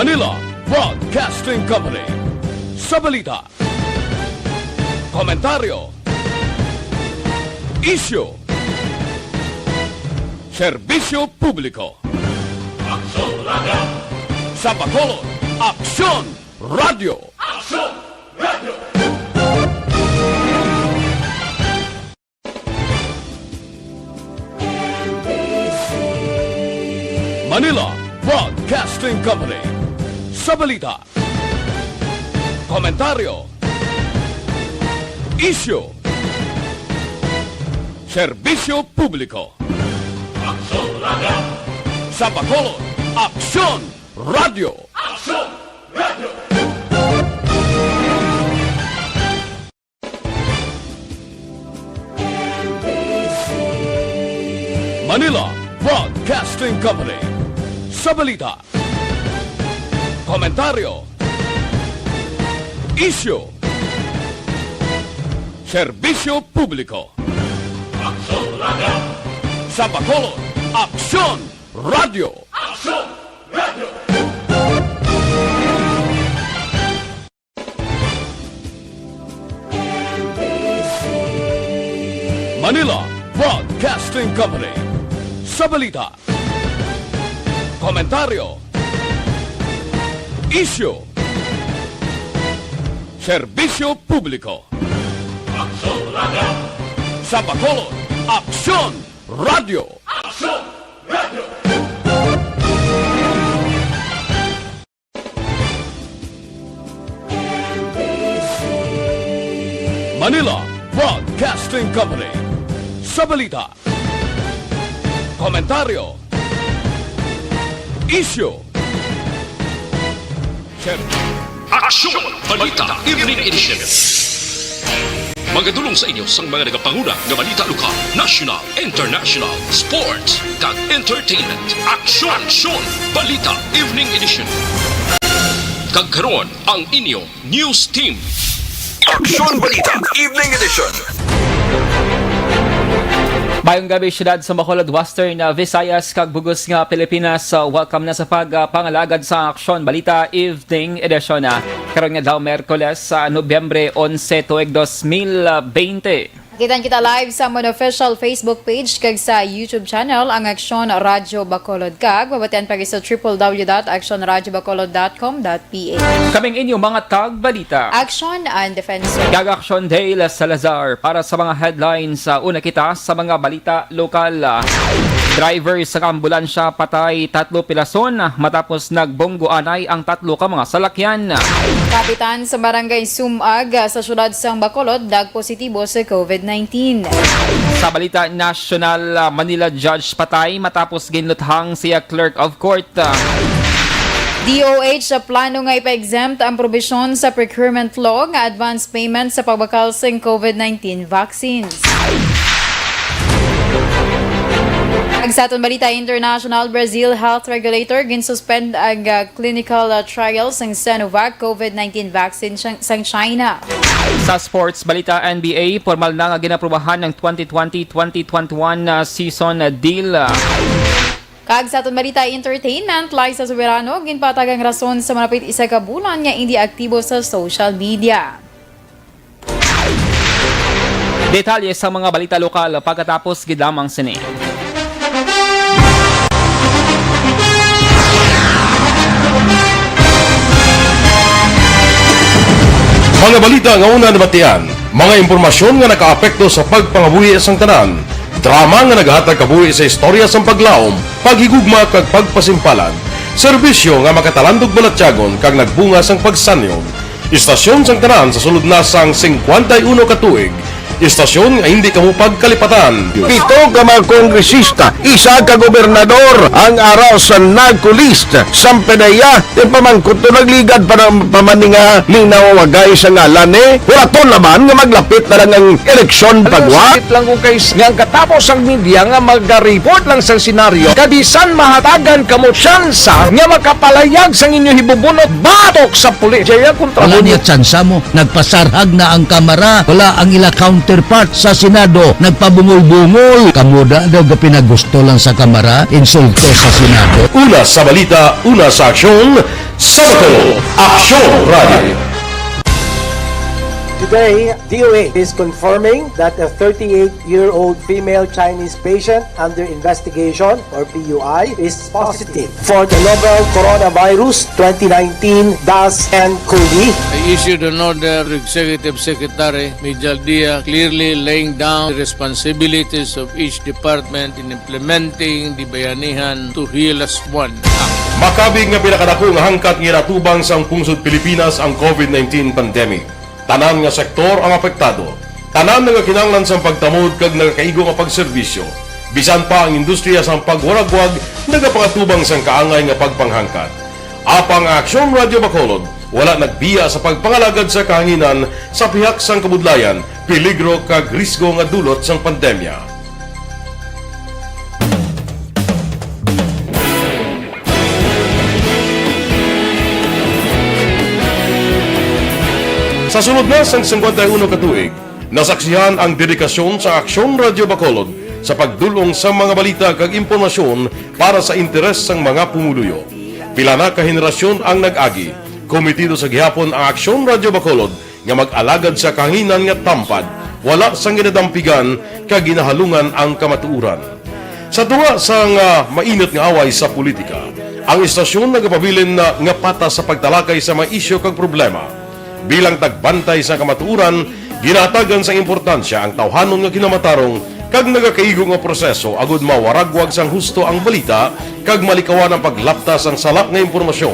Manila Broadcasting Company. Sa balita, komentaryo, issue, serbisyo publiko. Aksyon Radio! Sa Bacolod, Aksyon Radio! Aksyon Radio! Manila Broadcasting Company. Sa balita, komentaryo, issue, serbisyo publiko. Aksyon Radio! Sa Bacolod, Aksyon Radio! Aksyon Radio! Manila Broadcasting Company. Sa balita, komentaryo, issue, serbisyo publiko. Aksyon Radio! Sa Bacolod, Aksyon Radio! Aksyon Radio! Manila Broadcasting Company. Sa balita, komentaryo, issue, serbisyo publiko. Aksyon Radio! Sa Bacolod, Aksyon Radio! Aksyon Radio! Manila Broadcasting Company. Sa balita, komentaryo, issue, Aksyon! Balita Evening Edition. Magadulong sa inyo sang mga nagapanguna ng balita lokal, national, international, sports, kag entertainment. Aksyon! Aksyon! Balita Evening Edition. Kagkaroon ang inyo news team. Aksyon Balita Evening Edition. Mayong gabi syudad sa Bacolod, Western Visayas, kag bugos nga Pilipinas. Welcome na sa pagpangalagad sa Aksyon Balita Evening Edition. Karon nga daw Merkules sa Nobyembre 11 tuig 2020. Kitan kita live sa mon official Facebook page kag sa YouTube channel ang Aksyon Radio Bacolod kag babatian pagi sa www.actionradiobacolod.com.ph. Kaming inyo mga tag-balita. Aksyon and Defensor. Aksyon Day Salazar para sa mga headlines. Una kita sa mga balita lokal. Driver sa ambulansya patay 3 pilason matapos nagbonggoanay ang 3 ka mga salakyan. Kapitan sa Barangay Sumag sa syudad sang Bacolod dag positibo sa COVID-19. Sa balita national, Manila judge patay matapos ginluthang siya clerk of court. DOH sa plano nga ipa-exempt ang probisyon sa procurement law nga advance payment sa pagbakal sa COVID-19 vaccines. Sa atong balita international, Brazil health regulator ginsuspend ang clinical trials ng Sinovac COVID-19 vaccine sa China. Sa sports balita NBA, formal na nga ginaprubahan ng 2020-2021 season deal. Kag sa atong balita entertainment, Liza Soberano ginpatagang rason sa malapit isa ka bulan nga hindi aktibo sa social media. Detalye sa mga balita lokal pagkatapos gidamang sini. Mga balita nga una nabatian, mga impormasyon nga nakaapekto sa pagpangabuhi sang tanan, drama nga naghatag kabuhi sa istorya sang paglaom, paghigugma kag pagpasimpalan, serbisyo nga makatalandog balatyagon kag nagbunga sang pagsanyog, istasyon sang tanan sa sulod na sang 51 ka tuig, istasyon nga hindi kamupag kalipatan. 7 ka mga kongresista, 1 ka gobernador ang araw sa nagkulist sa Pedaya di pamangkot to nagligad para pamaninga linawagay sa ngalan walaton naman nga maglapit na lang ang eleksyon pagwa lang kung kay nga katapos ang media nga mag-report lang sa senaryo kadisan mahatagan kamo tsansa nga makapalayag sa inyo hibubunot batok sa pulis jaya kontra wala niya tsansa mo nagpasarhag na ang kamera wala ang ila counter counterpart sa Senado nagpabungol-bungol. Kamuda daw ga pinagusto lang sa Kamara, insulto sa Senado. Una sa balita, una sa aksyon, Sabado, Aksyon Radio. Today, DOA is confirming that a 38-year-old female Chinese patient under investigation, or PUI, is positive for the novel coronavirus 2019 DAS-CoV. I issued an order to Executive Secretary Mijal Dia clearly laying down the responsibilities of each department in implementing the Bayanihan to Heal as One Act. Makabig nga pinakadako nga hangkat nga natubang sang pungsod Pilipinas ang COVID-19 pandemic. Tanan nga sektor ang apektado. Tanan nga kinahanglan sang pagtamod kag nagakaigo nga pagserbisyo. Bisan pa ang industriya sang pagwaragwag nagapangatubang sang kaangay nga pagpanghangkat. Apang Aksyon Radio Bacolod wala nagbiya sa pagpangalagad sa kahanginan sa pihak sang kabudlayan, peligro kag risgo nga dulot sang pandemya. Sa sunod na sang 51 katuig, nasaksihan ang dedikasyon sa Aksyon Radio Bacolod sa pagdulong sa mga balita kag impormasyon para sa interes sang mga pumuluyo. Pila na ka henerasyon ang nag-agi, komitido sa gihapon ang Aksyon Radio Bacolod nga mag-alagad sa kahanginan nga tampad, wala sang ginadampigan kag ginahalungan ang kamatuuran. Sa duwa sang mainit nga away sa politika, ang istasyon nagapabilin na nga patas sa pagtalakay sa mga isyu kag problema. Bilang tagbantay sa kamatuuran, ginatagan sa importansya ang tawhanon nga kinamatarong kag nagakaigo nga proseso agud mawaragwag sang husto ang balita kag malikawan ang paglaptas ang salak nga impormasyon.